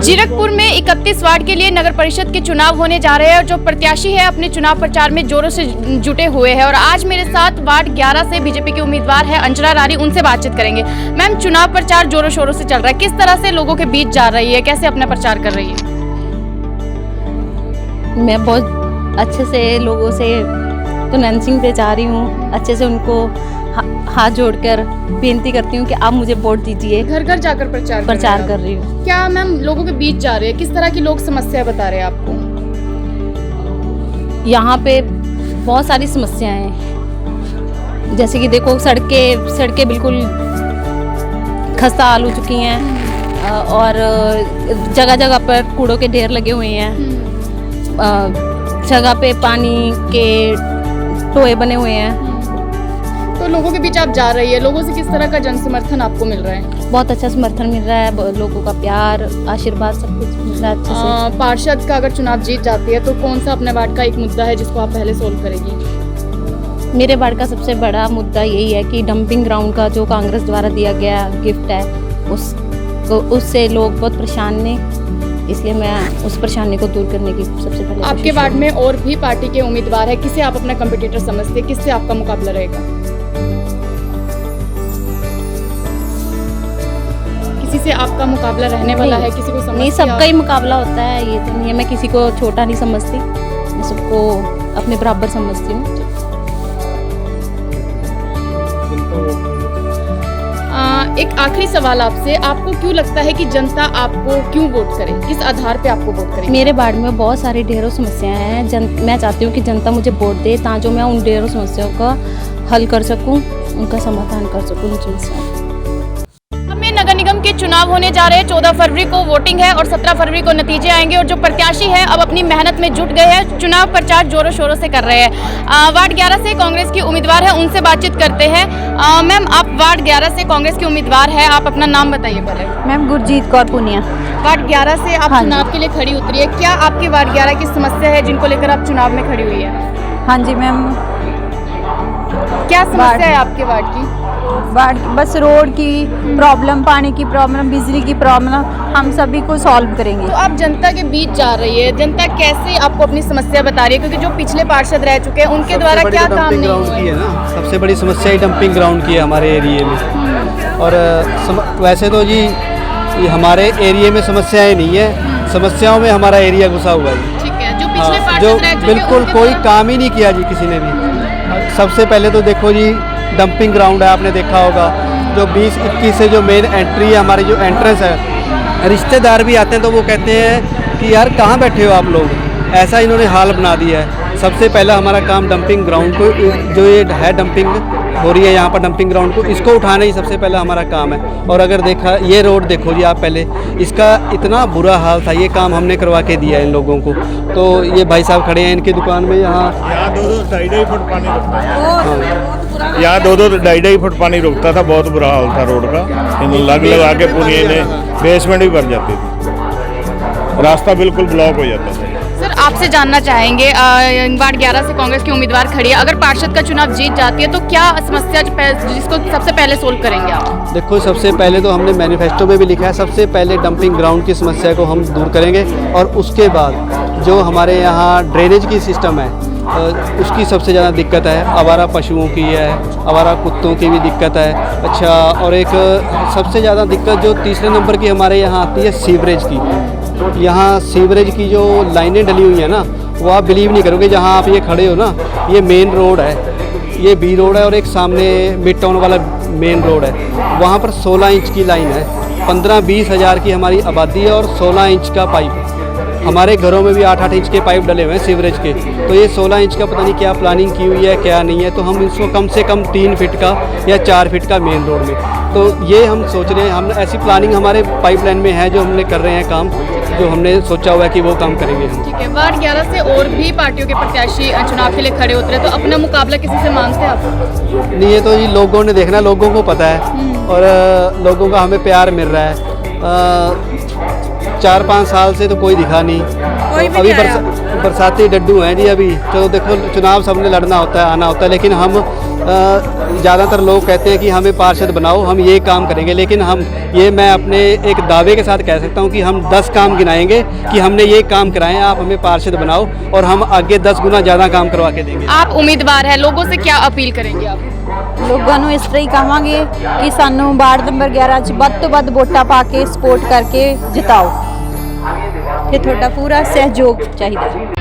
जीरकपुर में 31 वार्ड के लिए नगर परिषद के चुनाव होने जा रहे हैं और जो प्रत्याशी है अपने चुनाव प्रचार में जोरों से जुटे हुए हैं। और आज मेरे साथ वार्ड 11 से बीजेपी की उम्मीदवार है अंजना रानी, उनसे बातचीत करेंगे। मैम, चुनाव प्रचार जोरों शोरों से चल रहा है, किस तरह से लोगों के बीच जा रही है, कैसे अपना प्रचार कर रही है? मैं बहुत अच्छे से लोगों से कन्विंसिंग पे जा रही हूँ, अच्छे से उनको हाथ जोड़कर बेनती करती हूँ कि आप मुझे वोट दीजिए। घर घर जाकर प्रचार कर रही हूँ। क्या मैम लोगों के बीच जा रहे हैं, किस तरह की लोग समस्या बता रहे हैं आपको? यहाँ पे बहुत सारी समस्याएं हैं, जैसे कि देखो सड़कें बिल्कुल खस्ता हाल हो चुकी हैं और जगह जगह पर कूड़ों के ढेर लगे हुए हैं, जगह पे पानी के टोए बने हुए हैं। तो लोगों के बीच आप जा रही है, लोगों से किस तरह का जन समर्थन आपको मिल रहा है? बहुत अच्छा समर्थन मिल रहा है, लोगों का प्यार, आशीर्वाद, सब कुछ मिल रहा है अच्छे से। पार्षद का अगर चुनाव जीत जाती है तो कौन सा अपने वार्ड का एक मुद्दा है जिसको आप पहले सोल्व करेगी? मेरे वार्ड का सबसे बड़ा मुद्दा यही है कि डंपिंग ग्राउंड का जो कांग्रेस द्वारा दिया गया गिफ्ट है उससे लोग बहुत परेशान ने, इसलिए मैं उस परेशानी को दूर करने की सबसे पहले। आपके वार्ड में और भी पार्टी के उम्मीदवार है, किसे आप अपना कंपटीटर समझते हैं, किससे आपका मुकाबला रहेगा? किसी से आपका मुकाबला रहने वाला है? किसी को नहीं, सबका ही मुकाबला होता है, ये तो नहीं है। मैं किसी को छोटा नहीं समझती, मैं सबको अपने बराबर समझती हूँ। एक आखिरी सवाल आपसे, आपको क्यों लगता है कि जनता आपको क्यों वोट करे, किस आधार पे आपको वोट करे? मेरे वार्ड में बहुत सारी ढेरों समस्याएं हैं, मैं चाहती हूँ कि जनता मुझे वोट दे ताकि मैं उन ढेरों समस्याओं का हल कर सकूँ, उनका समाधान कर सकूँ। नगर निगम के चुनाव होने जा रहे हैं, 14 फरवरी को वोटिंग है और 17 फरवरी को नतीजे आएंगे। और जो प्रत्याशी है अब अपनी मेहनत में जुट गए हैं, चुनाव प्रचार जोरों शोरों से कर रहे हैं। वार्ड 11 से कांग्रेस की उम्मीदवार है, उनसे बातचीत करते हैं। मैम, आप वार्ड 11 से कांग्रेस की उम्मीदवार है, आप अपना नाम बताइए पहले। मैम, गुरजीत कौर पुनिया। वार्ड 11 से आप चुनाव के लिए खड़ी उतरी है, क्या आपके वार्ड 11 की समस्या है जिनको लेकर आप चुनाव में खड़ी हुई है? हाँ जी मैम। क्या समस्या है आपके वार्ड की? वार्ड बस रोड की प्रॉब्लम, पानी की प्रॉब्लम, बिजली की प्रॉब्लम, हम सभी को सॉल्व करेंगे। तो आप जनता के बीच जा रही है, जनता कैसे आपको अपनी समस्या बता रही है? क्योंकि जो पिछले पार्षद रह चुके हैं उनके द्वारा क्या काम नहीं हुआ है ना, सबसे बड़ी समस्या ही डंपिंग ग्राउंड की है हमारे एरिया में। और वैसे तो जी हमारे एरिया में समस्याएं नहीं है, समस्याओं में हमारा एरिया घुसा हुआ है। ठीक है, जो पिछले पार्षद जो रह चुके बिल्कुल कोई काम ही नहीं किया जी किसी ने भी। सबसे पहले तो देखो जी, डंपिंग ग्राउंड है, आपने देखा होगा, जो 20-21 से जो मेन एंट्री है, हमारी जो एंट्रेंस है, रिश्तेदार भी आते हैं तो वो कहते हैं कि यार कहाँ बैठे हो आप लोग, ऐसा इन्होंने हाल बना दिया है। सबसे पहला हमारा काम डंपिंग ग्राउंड को, जो ये है डंपिंग हो रही है यहाँ पर डंपिंग ग्राउंड को, इसको उठाना ही सबसे पहला हमारा काम है। और अगर देखा ये रोड देखो जी आप पहले, इसका इतना बुरा हाल था, ये काम हमने करवा के दिया है इन लोगों को। तो ये भाई साहब खड़े हैं इनकी दुकान में, यहाँ 2-2 फुट पानी रुकता है, यहाँ 2-2 फुट पानी रुकता था, बहुत बुरा हाल था रोड का। लग लगा के पुनिया ने बेसमेंट भी भर जाती थी, रास्ता बिल्कुल ब्लॉक हो जाता था। सर, आपसे जानना चाहेंगे, वार्ड 11 से कांग्रेस की उम्मीदवार खड़ी है, अगर पार्षद का चुनाव जीत जाती है तो क्या समस्या जिसको सबसे पहले सोल्व करेंगे आप? देखो, सबसे पहले तो हमने मैनिफेस्टो में भी लिखा है, सबसे पहले डंपिंग ग्राउंड की समस्या को हम दूर करेंगे। और उसके बाद जो हमारे यहाँ ड्रेनेज की सिस्टम है उसकी सबसे ज़्यादा दिक्कत है, आवारा पशुओं की है, आवारा कुत्तों की भी दिक्कत है। अच्छा, और एक सबसे ज़्यादा दिक्कत जो तीसरे नंबर की हमारे यहाँ आती है, सीवरेज की। यहाँ सीवरेज की जो लाइनें डली हुई है ना, वो आप बिलीव नहीं करोगे, जहाँ आप ये खड़े हो ना, ये मेन रोड है, ये बी रोड है, और एक सामने मिड टाउन वाला मेन रोड है, वहाँ पर 16 इंच की लाइन है। 15-20 हज़ार की हमारी आबादी है और 16 इंच का पाइप है। हमारे घरों में भी 8-8 इंच के पाइप डले हुए हैं सीवरेज के। तो ये 16 इंच का पता नहीं क्या प्लानिंग की हुई है, क्या नहीं है। तो हम इसको कम से कम 3 फीट का या 4 फीट का मेन रोड में, तो ये हम सोच रहे हैं, हम ऐसी प्लानिंग हमारे पाइपलाइन में है जो हमने कर रहे हैं काम, जो हमने सोचा हुआ है कि वो काम करेंगे हम। ठीक है, वार्ड 11 से और भी पार्टियों के प्रत्याशी चुनाव के लिए खड़े उतरे, तो अपना मुकाबला किसी से मानते हैं आप? नहीं, ये तो जी लोगों ने देखना, लोगों को पता है, और लोगों का हमें प्यार मिल रहा है। 4-5 साल से तो कोई दिखा नहीं, तो अभी बरसाती डड्डू हैं जी अभी। तो देखो, चुनाव सबने लड़ना होता है, आना होता है, लेकिन हम ज़्यादातर लोग कहते हैं कि हमें पार्षद बनाओ, हम ये काम करेंगे, लेकिन मैं अपने एक दावे के साथ कह सकता हूँ कि हम 10 काम गिनाएंगे कि हमने ये काम कराए हैं, आप हमें पार्षद बनाओ और हम आगे 10 गुना ज़्यादा काम करवा के देंगे। आप उम्मीदवार हैं, लोगों से क्या अपील करेंगे आप? ਲੋਕਾਂ ਨੂੰ ਇਸ ਤਰ੍ਹਾਂ ਹੀ ਕਹਾਂਗੇ ਕਿ ਸਾਨੂੰ ਵਾਰਡ ਨੰਬਰ 11 'ਚ ਵੱਧ ਤੋਂ ਵੱਧ ਵੋਟਾਂ ਪਾ ਕੇ ਸਪੋਰਟ ਕਰਕੇ ਜਿਤਾਓ ਤੇ ਤੁਹਾਡਾ ਪੂਰਾ ਸਹਿਯੋਗ ਚਾਹੀਦਾ ਹੈ।